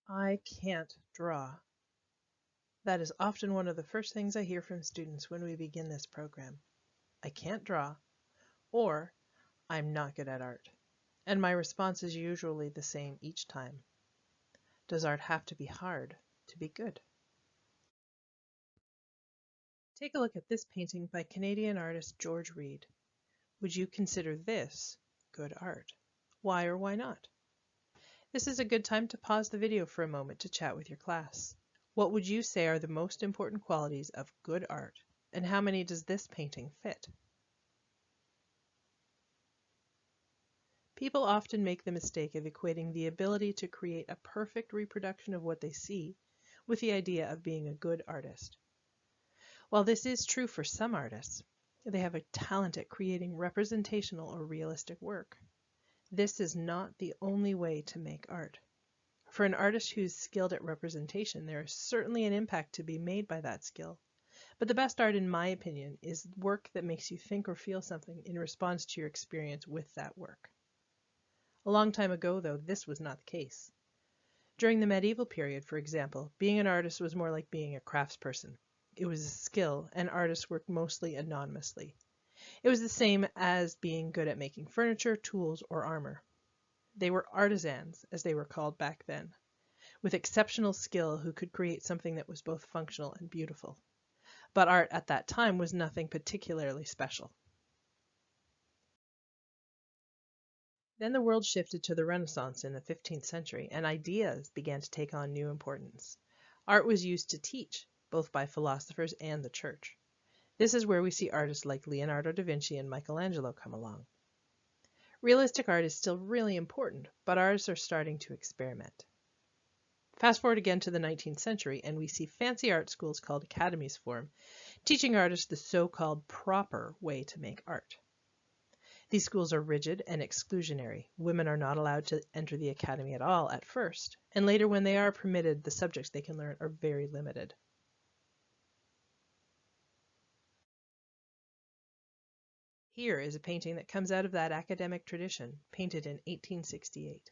I can't draw. That is often one of the first things I hear from students when we begin this program. I can't draw, or I'm not good at art. And my response is usually the same each time. Does art have to be hard to be good? Take a look at this painting by Canadian artist George Reed. Would you consider this good art? Why or why not? This is a good time to pause the video for a moment to chat with your class. What would you say are the most important qualities of good art, and how many does this painting fit? People often make the mistake of equating the ability to create a perfect reproduction of what they see with the idea of being a good artist. While this is true for some artists, they have a talent at creating representational or realistic work. This is not the only way to make art. For an artist who's skilled at representation, there is certainly an impact to be made by that skill. But the best art, in my opinion, is work that makes you think or feel something in response to your experience with that work. A long time ago, though, this was not the case. During the medieval period, for example, being an artist was more like being a craftsperson. It was a skill, and artists worked mostly anonymously. It was the same as being good at making furniture, tools, or armor. They were artisans, as they were called back then, with exceptional skill who could create something that was both functional and beautiful. But art at that time was nothing particularly special. Then the world shifted to the Renaissance in the 15th century, and ideas began to take on new importance. Art was used to teach, both by philosophers and the church. This is where we see artists like Leonardo da Vinci and Michelangelo come along. Realistic art is still really important, but artists are starting to experiment. Fast forward again to the 19th century, and we see fancy art schools called academies form, teaching artists the so-called proper way to make art. These schools are rigid and exclusionary. Women are not allowed to enter the academy at all at first, and later when they are permitted, the subjects they can learn are very limited. Here is a painting that comes out of that academic tradition, painted in 1868.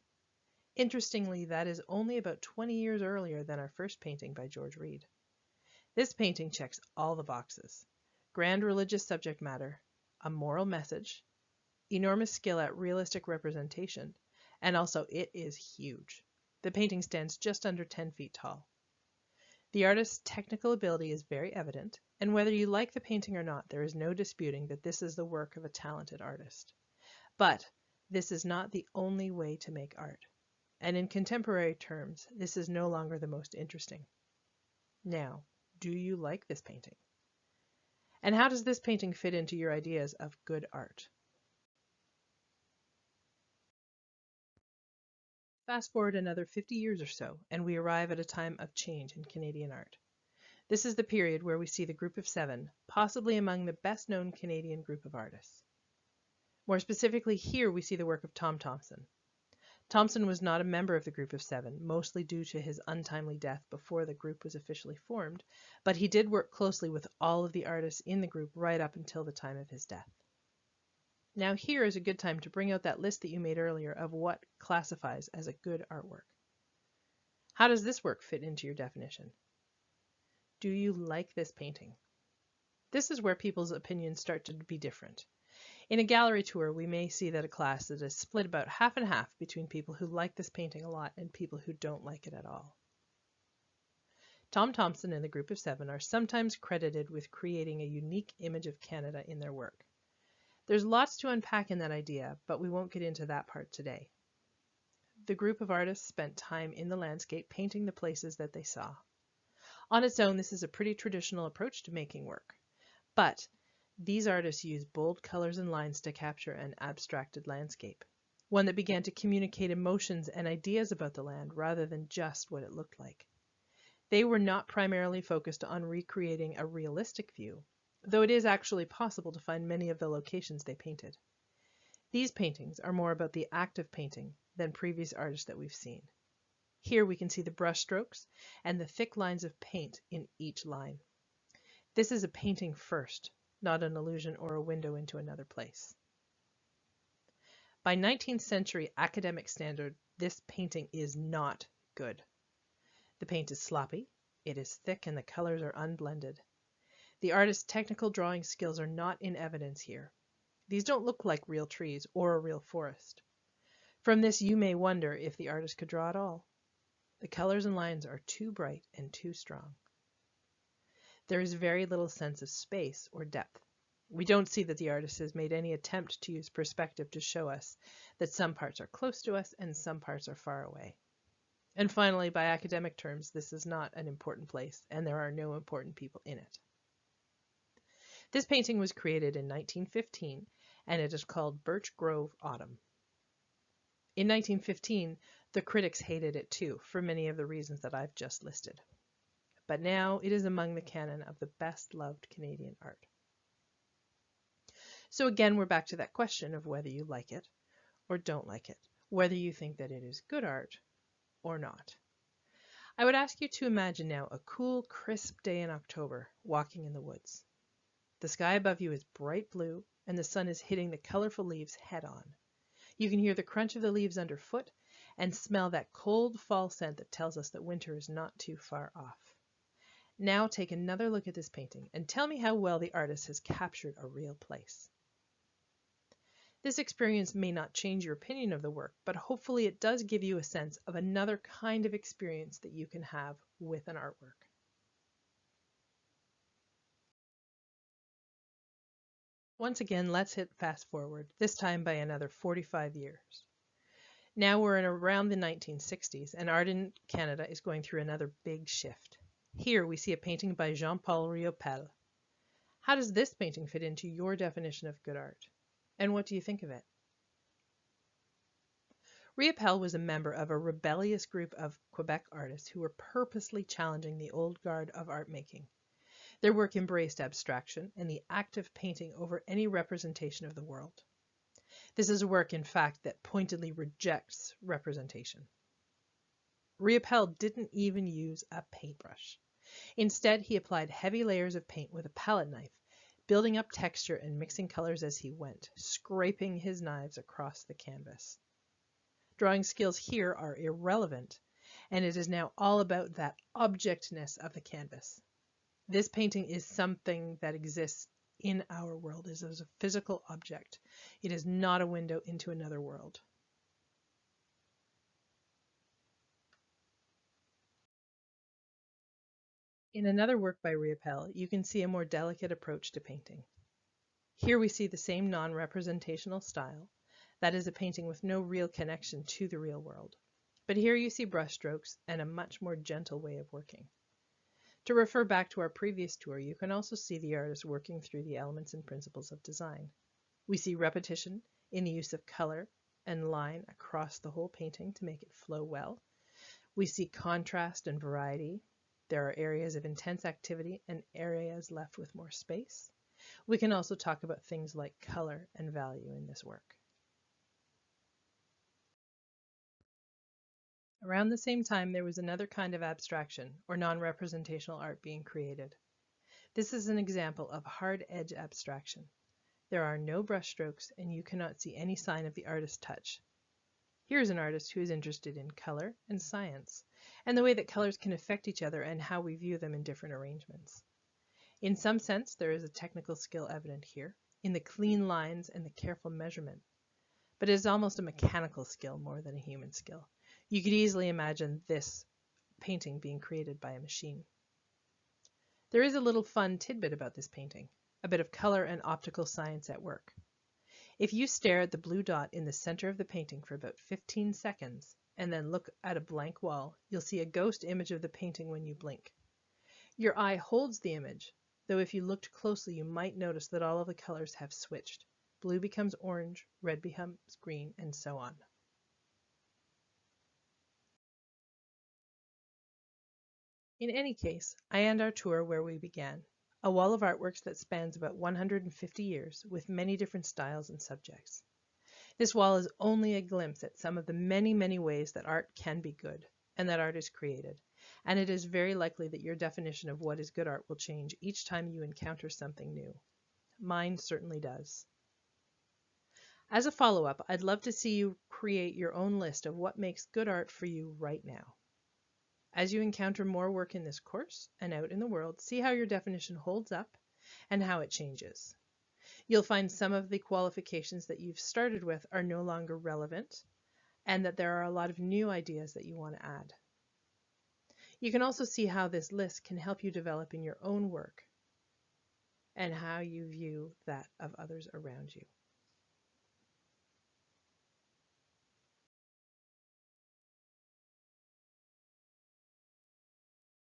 Interestingly, that is only about 20 years earlier than our first painting by George Reed. This painting checks all the boxes: grand religious subject matter, a moral message, enormous skill at realistic representation, and also it is huge. The painting stands just under 10 feet tall. The artist's technical ability is very evident, and whether you like the painting or not, there is no disputing that this is the work of a talented artist. But this is not the only way to make art, and in contemporary terms, this is no longer the most interesting. Now, do you like this painting? And how does this painting fit into your ideas of good art? Fast forward another 50 years or so, and we arrive at a time of change in Canadian art. This is the period where we see the Group of Seven, possibly among the best-known Canadian group of artists. More specifically, here we see the work of Tom Thomson. Thomson was not a member of the Group of Seven, mostly due to his untimely death before the group was officially formed, but he did work closely with all of the artists in the group right up until the time of his death. Now here is a good time to bring out that list that you made earlier of what classifies as a good artwork. How does this work fit into your definition? Do you like this painting? This is where people's opinions start to be different. In a gallery tour, we may see that a class that is split about half and half between people who like this painting a lot and people who don't like it at all. Tom Thomson and the Group of Seven are sometimes credited with creating a unique image of Canada in their work. There's lots to unpack in that idea, but we won't get into that part today. The group of artists spent time in the landscape painting the places that they saw. On its own, this is a pretty traditional approach to making work, but these artists used bold colors and lines to capture an abstracted landscape, one that began to communicate emotions and ideas about the land rather than just what it looked like. They were not primarily focused on recreating a realistic view, though it is actually possible to find many of the locations they painted. These paintings are more about the act of painting than previous artists that we've seen. Here we can see the brush strokes and the thick lines of paint in each line. This is a painting first, not an illusion or a window into another place. By 19th century academic standard, this painting is not good. The paint is sloppy, it is thick, and the colors are unblended. The artist's technical drawing skills are not in evidence here. These don't look like real trees or a real forest. From this, you may wonder if the artist could draw at all. The colors and lines are too bright and too strong. There is very little sense of space or depth. We don't see that the artist has made any attempt to use perspective to show us that some parts are close to us and some parts are far away. And finally, by academic terms, this is not an important place, and there are no important people in it. This painting was created in 1915, and it is called Birch Grove Autumn. In 1915, the critics hated it too, for many of the reasons that I've just listed. But now it is among the canon of the best-loved Canadian art. So again, we're back to that question of whether you like it or don't like it, whether you think that it is good art or not. I would ask you to imagine now a cool, crisp day in October, walking in the woods. The sky above you is bright blue, and the sun is hitting the colorful leaves head on. You can hear the crunch of the leaves underfoot and smell that cold fall scent that tells us that winter is not too far off. Now take another look at this painting and tell me how well the artist has captured a real place. This experience may not change your opinion of the work, but hopefully it does give you a sense of another kind of experience that you can have with an artwork. Once again, let's hit fast forward, this time by another 45 years. Now we're in around the 1960s, and art in Canada is going through another big shift. Here we see a painting by Jean-Paul Riopelle. How does this painting fit into your definition of good art? And what do you think of it? Riopelle was a member of a rebellious group of Quebec artists who were purposely challenging the old guard of art making. Their work embraced abstraction and the act of painting over any representation of the world. This is a work, in fact, that pointedly rejects representation. Riopelle didn't even use a paintbrush. Instead, he applied heavy layers of paint with a palette knife, building up texture and mixing colors as he went, scraping his knives across the canvas. Drawing skills here are irrelevant, and it is now all about that objectness of the canvas. This painting is something that exists in our world. It is a physical object. It is not a window into another world. In another work by Riopelle, you can see a more delicate approach to painting. Here we see the same non-representational style, that is a painting with no real connection to the real world. But here you see brushstrokes and a much more gentle way of working. To refer back to our previous tour, you can also see the artist working through the elements and principles of design. We see repetition in the use of color and line across the whole painting to make it flow well. We see contrast and variety. There are areas of intense activity and areas left with more space. We can also talk about things like color and value in this work. Around the same time, there was another kind of abstraction, or non-representational art being created. This is an example of hard edge abstraction. There are no brushstrokes, and you cannot see any sign of the artist's touch. Here is an artist who is interested in color and science, and the way that colors can affect each other and how we view them in different arrangements. In some sense, there is a technical skill evident here, in the clean lines and the careful measurement, but it is almost a mechanical skill more than a human skill. You could easily imagine this painting being created by a machine. There is a little fun tidbit about this painting, a bit of color and optical science at work. If you stare at the blue dot in the center of the painting for about 15 seconds and then look at a blank wall, you'll see a ghost image of the painting when you blink. Your eye holds the image, though if you looked closely you might notice that all of the colors have switched. Blue becomes orange, red becomes green, and so on. In any case, I end our tour where we began, a wall of artworks that spans about 150 years with many different styles and subjects. This wall is only a glimpse at some of the many, many ways that art can be good and that art is created, and it is very likely that your definition of what is good art will change each time you encounter something new. Mine certainly does. As a follow-up, I'd love to see you create your own list of what makes good art for you right now. As you encounter more work in this course and out in the world, see how your definition holds up and how it changes. You'll find some of the qualifications that you've started with are no longer relevant, and that there are a lot of new ideas that you want to add. You can also see how this list can help you develop in your own work and how you view that of others around you.